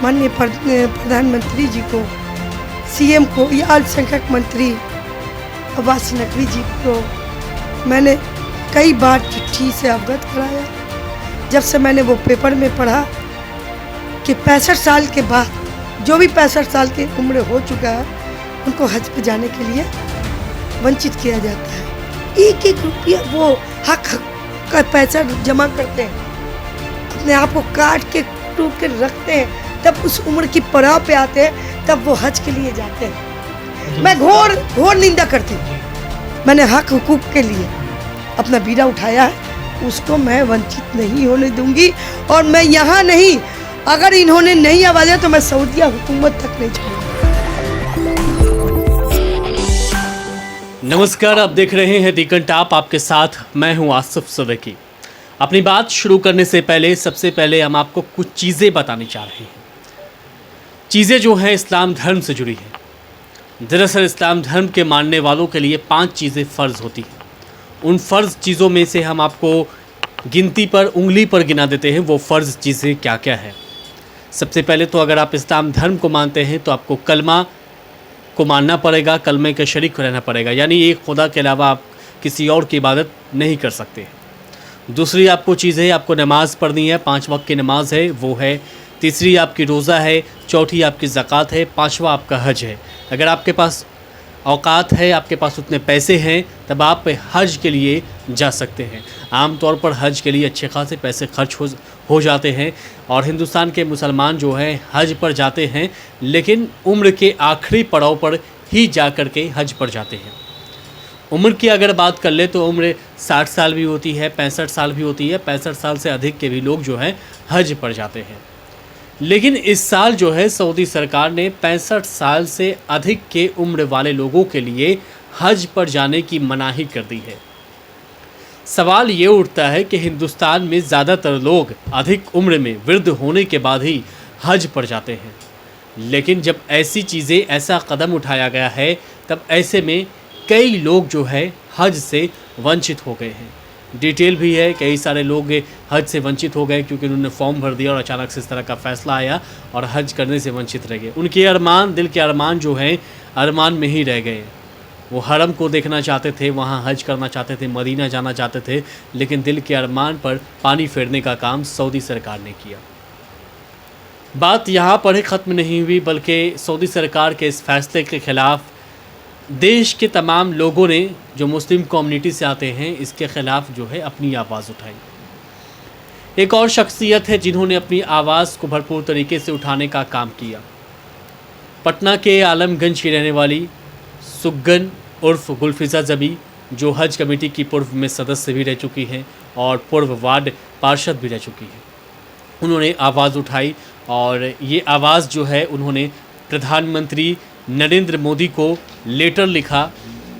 माननीय प्रधानमंत्री जी को, सीएम को या अल्पसंख्यक मंत्री अब्बास नकवी जी को मैंने कई बार चिट्ठी से अवगत कराया। जब से मैंने वो पेपर में पढ़ा कि 65 साल के बाद जो भी 65 साल की उम्र हो चुका है उनको हज पे जाने के लिए वंचित किया जाता है। एक एक रुपया वो हक का पैसा जमा करते हैं, अपने आप को काट के टूट के रखते हैं, तब उस उम्र की पड़ाव पे आते हैं, तब वो हज के लिए जाते हैं। मैं घोर घोर निंदा करती हूँ। मैंने हक हुकूक के लिए अपना बीड़ा उठाया है, उसको मैं वंचित नहीं होने दूंगी। और मैं यहाँ नहीं, अगर इन्होंने नहीं आवाज़ तो मैं सऊदिया हुकूमत तक नहीं छोड़ूंगी। नमस्कार, आप देख रहे हैं दी घंटा, आपके साथ मैं हूं आसिफ सदकी। अपनी बात शुरू करने से पहले सबसे पहले हम आपको कुछ चीज़ें बताने जा रहे हैं। चीज़ें जो हैं इस्लाम धर्म से जुड़ी हैं। दरअसल इस्लाम धर्म के मानने वालों के लिए 5 चीज़ें फ़र्ज़ होती हैं। उन फ़र्ज़ चीज़ों में से हम आपको गिनती पर उंगली पर गिना देते हैं वो फ़र्ज़ चीज़ें क्या क्या है। सबसे पहले तो अगर आप इस्लाम धर्म को मानते हैं तो आपको कलमा को मानना पड़ेगा, कलमे के शरीक रहना पड़ेगा, यानी एक खुदा के अलावा आप किसी और की इबादत नहीं कर सकते। दूसरी आपको चीज़ है, आपको नमाज़ पढ़नी है, 5 वक्त की नमाज है वो है। तीसरी आपकी रोज़ा है। चौथी आपकी ज़कात है। 5वां आपका हज है। अगर आपके पास औकात है, आपके पास उतने पैसे हैं, तब आप हज के लिए जा सकते हैं। आम तौर पर हज के लिए अच्छे खासे पैसे खर्च हो जाते हैं और हिंदुस्तान के मुसलमान जो हैं हज पर जाते हैं, लेकिन उम्र के आखिरी पड़ाव पर ही जा कर के हज पर जाते हैं। उम्र की अगर बात कर ले तो उम्र 60 साल भी होती है, 65 साल भी होती है। 65 साल से अधिक के भी लोग जो हैं हज पर जाते हैं। लेकिन इस साल जो है सऊदी सरकार ने 65 साल से अधिक के उम्र वाले लोगों के लिए हज पर जाने की मनाही कर दी है। सवाल ये उठता है कि हिंदुस्तान में ज़्यादातर लोग अधिक उम्र में वृद्ध होने के बाद ही हज पर जाते हैं, लेकिन जब ऐसी चीज़ें, ऐसा कदम उठाया गया है, तब ऐसे में कई लोग जो है हज से वंचित हो गए हैं। डिटेल भी है, कई सारे लोग हज से वंचित हो गए क्योंकि उन्होंने फॉर्म भर दिया और अचानक से इस तरह का फ़ैसला आया और हज करने से वंचित रह गए। उनके अरमान, दिल के अरमान जो हैं अरमान में ही रह गए। वो हरम को देखना चाहते थे, वहाँ हज करना चाहते थे, मदीना जाना चाहते थे, लेकिन दिल के अरमान पर पानी फेरने का काम सऊदी सरकार ने किया। बात यहाँ पर ही ख़त्म नहीं हुई, बल्कि सऊदी सरकार के इस फैसले के ख़िलाफ़ देश के तमाम लोगों ने, जो मुस्लिम कम्युनिटी से आते हैं, इसके ख़िलाफ़ जो है अपनी आवाज़ उठाई। एक और शख्सियत है जिन्होंने अपनी आवाज़ को भरपूर तरीके से उठाने का काम किया। पटना के आलमगंज की रहने वाली सुगन उर्फ गुलफिज़ा ज़बी, जो हज कमेटी की पूर्व में सदस्य भी रह चुकी हैं और पूर्व वार्ड पार्षद भी रह चुकी हैं। उन्होंने आवाज़ उठाई और ये आवाज़ जो है उन्होंने प्रधानमंत्री नरेंद्र मोदी को लेटर लिखा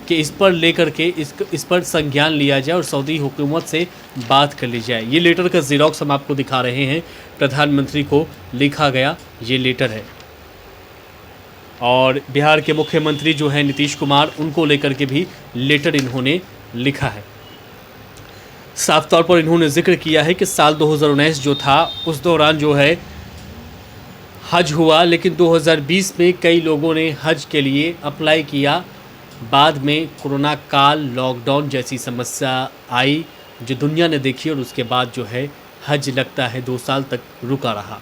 कि इस पर लेकर के इस पर संज्ञान लिया जाए और सऊदी हुकूमत से बात कर ली जाए। ये लेटर का ज़ेरॉक्स हम आपको दिखा रहे हैं। प्रधानमंत्री को लिखा गया ये लेटर है और बिहार के मुख्यमंत्री जो हैं नीतीश कुमार, उनको लेकर के भी लेटर इन्होंने लिखा है। साफ तौर पर इन्होंने जिक्र किया है कि साल 2019 जो था उस दौरान जो है हज हुआ, लेकिन 2020 में कई लोगों ने हज के लिए अप्लाई किया। बाद में कोरोना काल, लॉकडाउन जैसी समस्या आई जो दुनिया ने देखी और उसके बाद जो है हज लगता है 2 साल तक रुका रहा।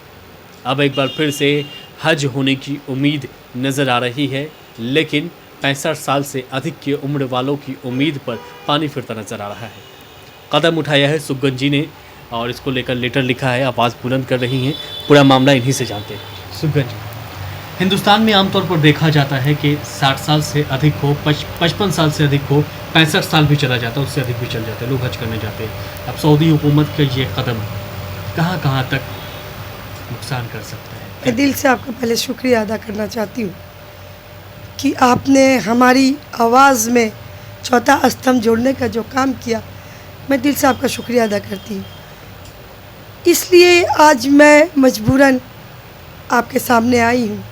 अब एक बार फिर से हज होने की उम्मीद नज़र आ रही है, लेकिन 65 साल से अधिक की उम्र वालों की उम्मीद पर पानी फिरता नज़र आ रहा है। कदम उठाया है सुगन जी ने और इसको लेकर लेटर लिखा है, आवाज़ बुलंद कर रही हैं। पूरा मामला इन्हीं से जानते हैं। सुगन जी, हिंदुस्तान में आमतौर पर देखा जाता है कि 60 साल से अधिक हो, 55 साल से अधिक हो, 65 साल भी चला जाता है, उससे अधिक भी चल जाते हैं, लोग हज करने जाते हैं। अब सऊदी हुकूमत का ये कदम कहाँ तक नुकसान कर सकता है? मैं दिल से आपका पहले शुक्रिया अदा करना चाहती हूँ कि आपने हमारी आवाज़ में चौथा स्तंभ जोड़ने का जो काम किया, मैं दिल से आपका शुक्रिया अदा करती हूँ। इसलिए आज मैं मजबूरन आपके सामने आई हूँ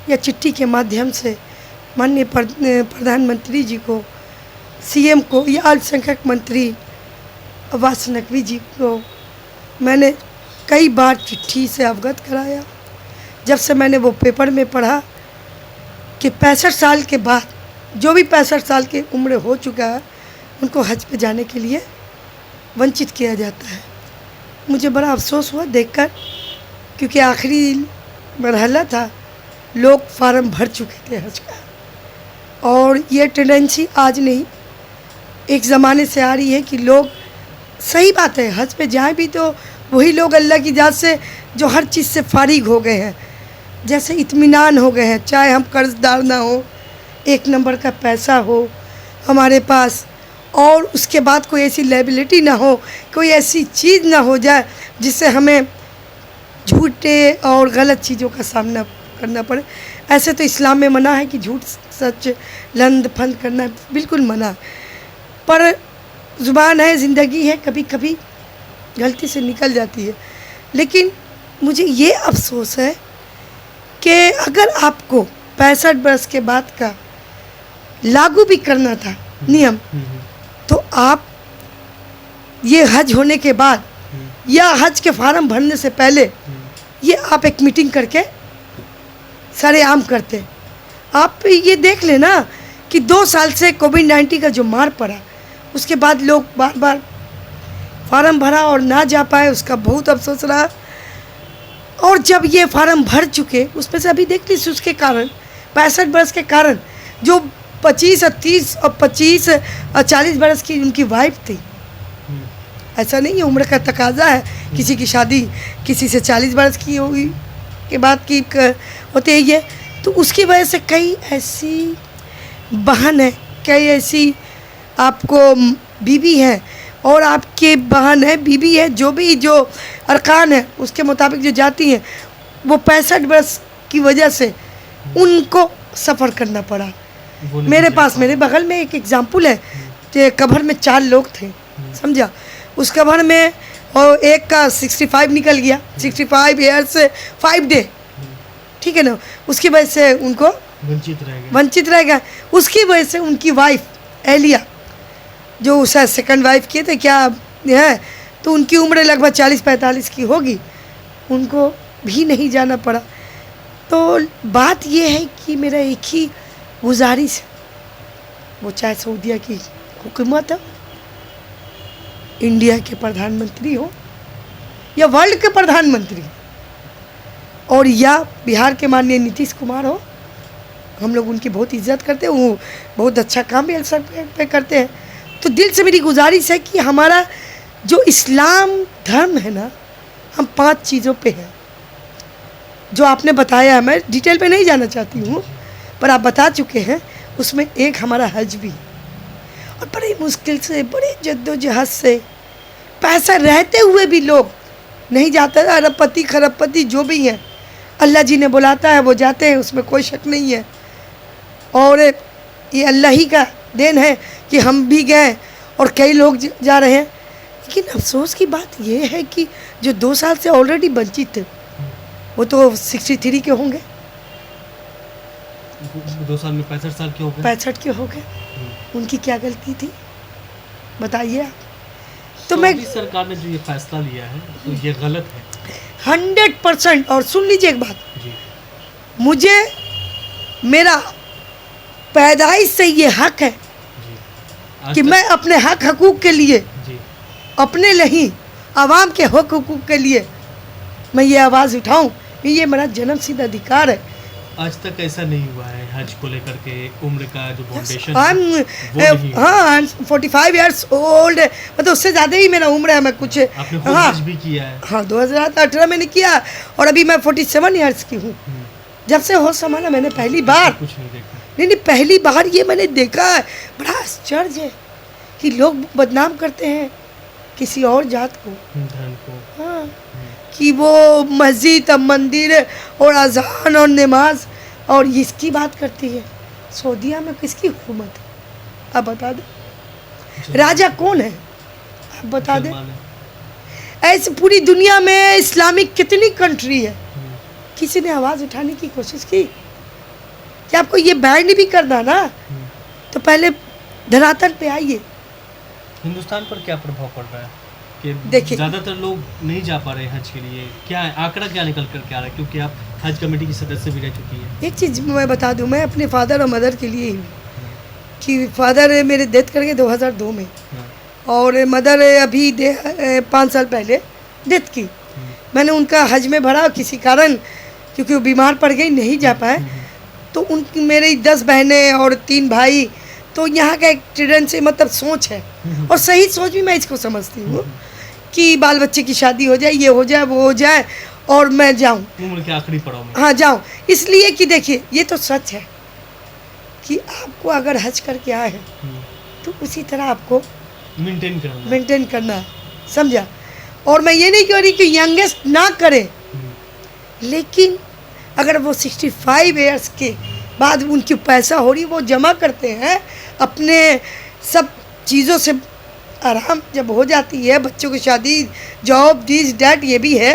या चिट्ठी के माध्यम से माननीय प्रधानमंत्री जी को, सीएम को या अल्पसंख्यक मंत्री अब्बास नकवी जी को मैंने कई बार चिट्ठी से अवगत कराया। जब से मैंने वो पेपर में पढ़ा कि 65 साल के बाद जो भी 65 साल की उम्र हो चुका है उनको हज पे जाने के लिए वंचित किया जाता है। मुझे बड़ा अफसोस हुआ देखकर, क्योंकि आखिरी मरहला था, लोग फार्म भर चुके थे हज का। और ये टेंडेंसी आज नहीं, एक ज़माने से आ रही है कि लोग, सही बात है, हज पे जाएं भी तो वही लोग अल्लाह की जात से जो हर चीज़ से फारिग हो गए हैं, जैसे इत्मीनान हो गए हैं, चाहे हम कर्जदार ना हो, एक नंबर का पैसा हो हमारे पास, और उसके बाद कोई ऐसी लायबिलिटी ना हो, कोई ऐसी चीज़ ना हो जाए जिससे हमें झूठे और गलत चीज़ों का सामना करना पड़े। ऐसे तो इस्लाम में मना है कि झूठ सच लंद फंद करना बिल्कुल मना, पर ज़ुबान है, ज़िंदगी है, कभी कभी गलती से निकल जाती है। लेकिन मुझे ये अफसोस है कि अगर आपको 65 वर्ष के बाद का लागू भी करना था नियम, तो आप ये हज होने के बाद या हज के फार्म भरने से पहले ये आप एक मीटिंग करके सरेआम करते। आप ये देख लेना कि 2 साल से कोविड-19 का जो मार पड़ा, उसके बाद लोग बार बार फार्म भरा और ना जा पाए, उसका बहुत अफसोस रहा। और जब ये फार्म भर चुके, उसमें से अभी देख लीजिए, उसके कारण 65 वर्ष के कारण जो 25 और 30 और 25 और 40 वर्ष की उनकी वाइफ थी, ऐसा नहीं है, उम्र का तकाजा है, किसी की शादी किसी से 40 वर्ष की होगी के बाद की होते ही है, तो उसकी वजह से कई ऐसी बहन है, कई ऐसी आपको बीवी है और आपके बहन है, बीवी है, जो भी जो अरकान है उसके मुताबिक जो जाती हैं, वो 65 वर्ष की वजह से उनको सफ़र करना पड़ा। मेरे पास, मेरे बगल में एक एग्ज़ाम्पल है कि कबर में 4 लोग थे, समझा, उस कबर में और एक का 65 निकल गया, 65 ईयर्स 5 डे, ठीक है ना, उसकी वजह से उनको वंचित रह गया। उसकी वजह से उनकी वाइफ एलिया, जो उसका सेकंड वाइफ किए थे क्या है, तो उनकी उम्र लगभग 40-45 की होगी, उनको भी नहीं जाना पड़ा। तो बात ये है कि मेरा एक ही गुजारिश है, वो चाहे सऊदीया की हुकूमत हो, इंडिया के प्रधानमंत्री हो, या वर्ल्ड के प्रधानमंत्री, और या बिहार के माननीय नीतीश कुमार हो, हम लोग उनकी बहुत इज्जत करते हैं, वो बहुत अच्छा काम भी अक्सर पे करते हैं। तो दिल से मेरी गुजारिश है कि हमारा जो इस्लाम धर्म है ना, हम 5 चीज़ों पे हैं जो आपने बताया है, मैं डिटेल पे नहीं जाना चाहती हूँ, पर आप बता चुके हैं, उसमें एक हमारा हज भी, और बड़ी मुश्किल से, बड़ी जद्दोजहद से, पैसा रहते हुए भी लोग नहीं जाते। अरबपति खरबपति जो भी हैं, अल्लाह जी ने बुलाता है वो जाते हैं, उसमें कोई शक नहीं है, और ये अल्लाह ही का देन है कि हम भी गए और कई लोग जा रहे हैं। लेकिन अफसोस की बात ये है कि जो 2 साल से ऑलरेडी वंचित थे, वो तो 63 के होंगे, 2 साल में 65 साल के हो गए, 65 के हो गए। उनकी क्या गलती थी बताइए आप। तो सऊदी मैं सरकार ने जो ये फैसला लिया है तो ये गलत है 100%। और सुन लीजिए एक बात, जी। मुझे मेरा पैदाइश से ये हक है जी। आज कि तक- मैं अपने हक हकूक़ के लिए, जी। अपने नहीं, आवाम के हक हकूक़ के लिए मैं ये आवाज़ उठाऊं, ये मेरा जन्मसिद्ध अधिकार है। आज तक ऐसा नहीं हुआ है हज को लेकर के, उम्र का जो फाउंडेशन हाँ 45 ईयर्स ओल्ड, मतलब उससे ज़्यादा ही मेरा उम्र है। मैं कुछ आपने खुद हाँ हज भी किया है। हाँ 2018 मैंने किया, और अभी मैं 47 ईयर्स की हूँ। जब से होश संभाला मैंने पहली बार, कुछ नहीं देखा। नहीं पहली बार ये मैंने देखा है। बड़ा आश्चर्य है कि लोग बदनाम करते हैं किसी और जात को, धर्म को, हाँ, कि वो मस्जिद और मंदिर और अजान और नमाज और इसकी बात करती है। सऊदीया में किसकी हुकूमत है आप बता दें, राजा कौन है आप बता दें। ऐसे पूरी दुनिया में इस्लामिक कितनी कंट्री है, किसी ने आवाज़ उठाने की कोशिश की कि आपको ये बैंड भी करना ना, तो पहले धरातल पे आइए। हिंदुस्तान पर क्या प्रभाव पड़ रहा है कि देखिए, ज़्यादातर लोग नहीं जा पा रहे हज के लिए, क्या है आंकड़ा क्या निकल कर के आ रहा है, क्योंकि आप हज कमेटी की सदस्य भी रह चुकी है। एक चीज़ मैं बता दूं, मैं अपने फादर और मदर के लिए ही हूँ कि फादर मेरे डेथ कर गए 2002 में और मदर अभी 5 साल पहले डेथ की। मैंने उनका हज में भरा किसी कारण, क्योंकि वो बीमार पड़ गई, नहीं जा पाए। तो उनकी मेरी 10 बहनें और 3 भाई, तो यहाँ का एक ट्रेंड से मतलब सोच है, और सही सोच भी मैं इसको समझती हूँ कि बाल बच्चे की शादी हो जाए, ये हो जाए, वो हो जाए और मैं जाऊँ उम्र के आखिरी पड़ाव में। हाँ जाऊँ, इसलिए कि देखिए ये तो सच है कि आपको अगर हज करके आए हैं तो उसी तरह आपको मेंटेन करना है, समझा। और मैं ये नहीं कह रही कि यंगेस्ट ना करे, लेकिन अगर वो 65 इयर्स के बाद उनकी पैसा हो रही, वो जमा करते हैं अपने सब चीज़ों से, आराम जब हो जाती है, बच्चों की शादी, जॉब, दिस डैट, ये भी है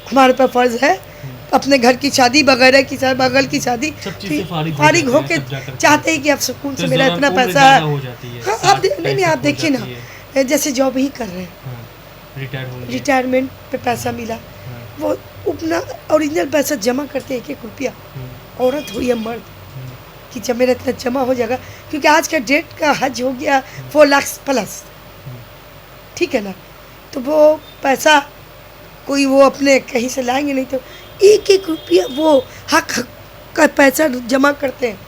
हमारे पर फर्ज है, अपने घर की शादी वगैरह की, बगल की शादी, फारिग होके चाहते हैं कि आप सुकून से, मेरा इतना पैसा है। हाँ आप नहीं आप देखिए ना, जैसे जॉब ही कर रहे हैं, रिटायरमेंट पे पैसा मिला, वो अपना ओरिजिनल पैसा जमा करते हैं, 1-1 रुपया, औरत हो या मर्द, कि जब मेरा इतना जमा हो जाएगा, क्योंकि आज का डेट का हज हो गया 4 लाख प्लस, ठीक है ना। तो वो पैसा कोई वो अपने कहीं से लाएंगे नहीं, तो 1-1 रुपया वो हक का पैसा जमा करते हैं,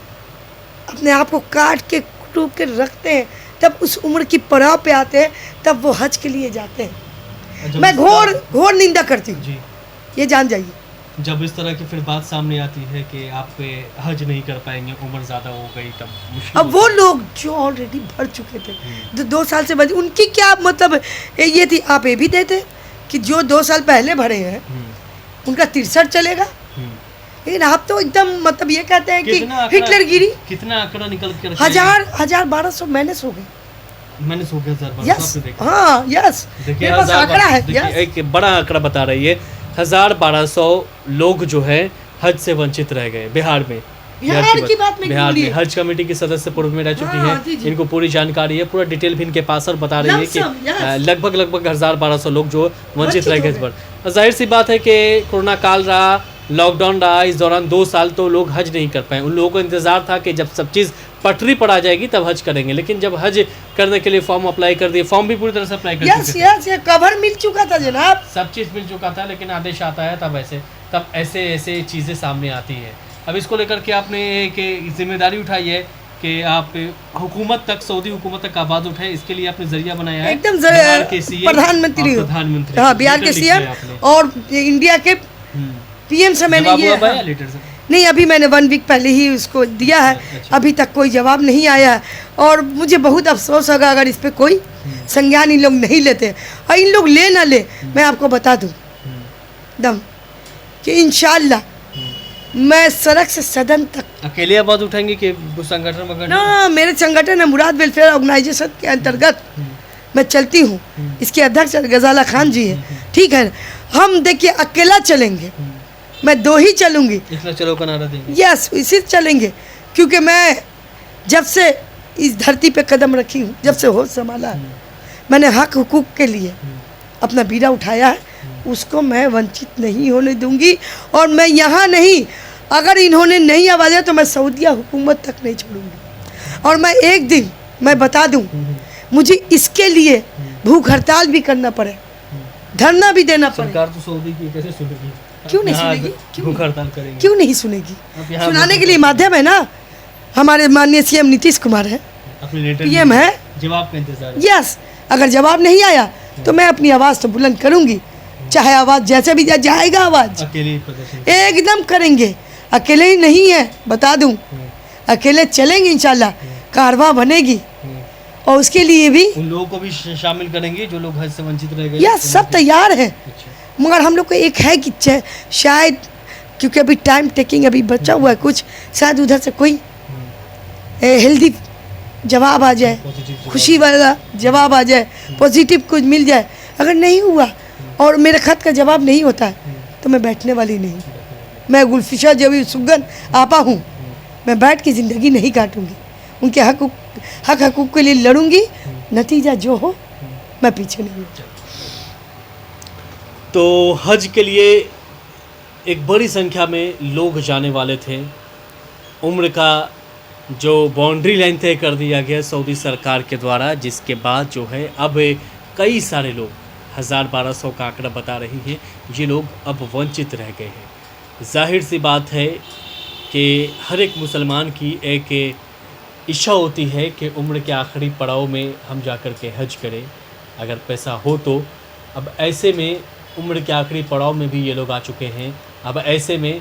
अपने आप को काट के टूट के रखते हैं, तब उस उम्र की पड़ाव पे आते हैं, तब वो हज के लिए जाते हैं। मैं घोर निंदा करती हूँ, ये जान जाइए। जब इस तरह की फिर बात सामने आती है कि आप पे हज नहीं कर पाएंगे, उम्र ज़्यादा हो गई, तब मुश्किल। अब वो लोग जो ऑलरेडी भर चुके थे, जो 2 साल से बचे, उनकी क्या मतलब ये थी, आप ये भी देते कि जो 2 साल पहले भरे हैं उनका 63 चलेगा, लेकिन आप तो एकदम मतलब ये कहते हैं कि हिटलर गिरी। कितना आंकड़ा निकल कर 1200 मैनेज हो गए, मैंने हो गया 1000। यस, हाँ यस, मेरे पास आंकड़ा है, यस। एक बड़ा आंकड़ा बता रही है, 1200 लोग जो है हज से वंचित रह गए बिहार में। बिहार की बात में बिहार में हज कमेटी की सदस्य पूर्व में रह चुकी हाँ, हैं, जी, जी। इनको पूरी जानकारी है, पूरा डिटेल भी इनके पास, और बता रही है कि लगभग 1200 लोग जो वंचित रह गए इस पर। जाहिर सी बात है कि कोरोना काल रहा, लॉकडाउन रहा, इस दौरान 2 साल तो लोग हज नहीं कर पाए। उन लोगों को इंतज़ार था कि जब सब चीज़ पटरी पर आ जाएगी तब हज करेंगे, लेकिन जब हज करने के लिए फॉर्म अप्लाई कर दिए, फॉर्म भी पूरी तरह से अप्लाई कर दिए, यस, ये कवर मिल चुका था जनाब, सब चीज़ मिल चुका था, लेकिन आदेश आता है तब ऐसे चीज़ें सामने आती हैं। अब इसको लेकर के आपने एक जिम्मेदारी उठाई है कि आप हुकूमत तक, सऊदी हुकूमत तक आवाज़ उठाए, इसके लिए आपने जरिया बनाया है, एकदम प्रधानमंत्री, हाँ बिहार के सीएम और इंडिया के पीएम से मैंने ये नहीं, अभी मैंने 1 वीक पहले ही उसको दिया है, अभी तक कोई जवाब नहीं आया है, और मुझे बहुत अफसोस होगा अगर इस पे कोई संज्ञान इन लोग नहीं लेते, और इन लोग ले ना ले, मैं आपको बता दूं दम कि इंशाल्लाह मैं सड़क से सदन तक अकेले आवाज उठाएंगे कि संगठन वगैरह? ना, मेरे संगठन है मुराद वेलफेयर ऑर्गेनाइजेशन के अंतर्गत मैं चलती हूँ, इसके अध्यक्ष गजाला खान जी है, ठीक है। हम देखिए अकेला चलेंगे, मैं 2 ही चलूँगी, इसलिए चलो का नारा देंगे, यस, इसी चलेंगे, क्योंकि मैं जब से इस धरती पे कदम रखी हूँ, जब से होश संभाला है, मैंने हक हुकूक के लिए अपना बीड़ा उठाया है, उसको मैं वंचित नहीं होने दूंगी। और मैं यहाँ नहीं, अगर इन्होंने नहीं आवाज़ दिया तो मैं सऊदीया हुकूमत तक नहीं छोड़ूंगी। और मैं एक दिन मैं बता दूं, मुझे इसके लिए भूख हड़ताल भी करना पड़े, धरना भी देना पड़े, सरकार तो सऊदी की कैसे सुनेगी? क्यों नहीं सुनेगी? भूख हड़ताल करेंगे, क्यों नहीं सुनेगी? सुनाने के लिए माध्यम है ना, हमारे माननीय सीएम नीतीश कुमार है, पीएम है, जवाब का इंतजार है। यस, अगर जवाब नहीं आया तो मैं अपनी आवाज़ तो बुलंद करूंगी, चाहे आवाज़ जैसे भी जाएगा, आवाज़ अकेले प्रदर्शन एकदम करेंगे, अकेले ही नहीं है, बता दूं, अकेले चलेंगे इंशाल्लाह, कारवां बनेगी, और उसके लिए भी उन लोगों को भी शामिल करेंगे जो लोग हज से वंचित रह गए। यह सब तैयार है, मगर हम लोग को एक है कि शायद क्योंकि अभी टाइम टेकिंग अभी बचा हुआ है कुछ, शायद उधर से कोई हेल्दी जवाब आ जाए, खुशी वाला जवाब आ जाए, पॉजिटिव कुछ मिल जाए। अगर नहीं हुआ और मेरे खत का जवाब नहीं होता है तो मैं बैठने वाली नहीं, मैं गुलफिशा जब सुगन आपा हूँ, मैं बैठ के ज़िंदगी नहीं काटूंगी, उनके हक हकूक़ के लिए लड़ूंगी, नतीजा जो हो मैं पीछे नहीं हूँ। तो हज के लिए एक बड़ी संख्या में लोग जाने वाले थे। उम्र का जो बाउंड्री लाइन तय कर दिया गया सऊदी सरकार के द्वारा, जिसके बाद जो है अब कई सारे लोग 1000-1200 का आंकड़ा बता रही हैं, ये लोग अब वंचित रह गए हैं। जाहिर सी बात है कि हर एक मुसलमान की एक इच्छा होती है कि उम्र के आखिरी पड़ाव में हम जाकर के हज करें, अगर पैसा हो तो। अब ऐसे में उम्र के आखिरी पड़ाव में भी ये लोग आ चुके हैं। अब ऐसे में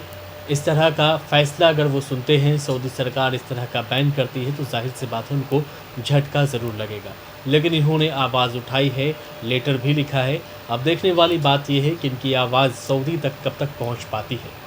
इस तरह का फ़ैसला अगर वो सुनते हैं, सऊदी सरकार इस तरह का बैन करती है, तो जाहिर सी बात है उनको झटका ज़रूर लगेगा। लेकिन इन्होंने आवाज़ उठाई है, लेटर भी लिखा है। अब देखने वाली बात यह है कि इनकी आवाज़ सऊदी तक कब तक पहुंच पाती है।